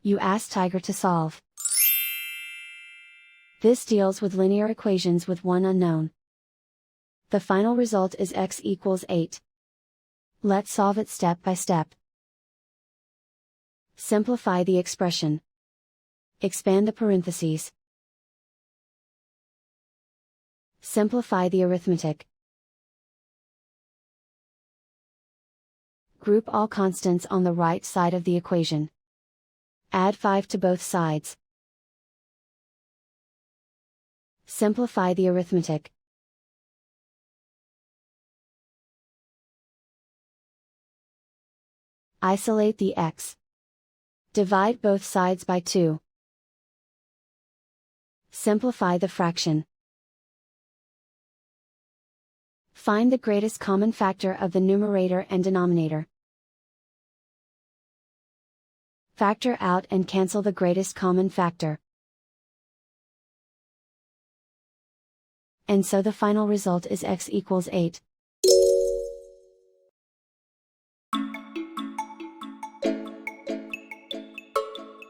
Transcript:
You ask Tiger to solve. This deals with linear equations with one unknown. The final result is x equals 8. Let's solve it step by step. Simplify the expression. Expand the parentheses. Simplify the arithmetic. Group all constants on the right side of the equation. Add 5 to both sides. Simplify the arithmetic. Isolate the x. Divide both sides by 2. Simplify the fraction. Find the greatest common factor of the numerator and denominator. Factor out and cancel the greatest common factor. And so the final result is x equals 8.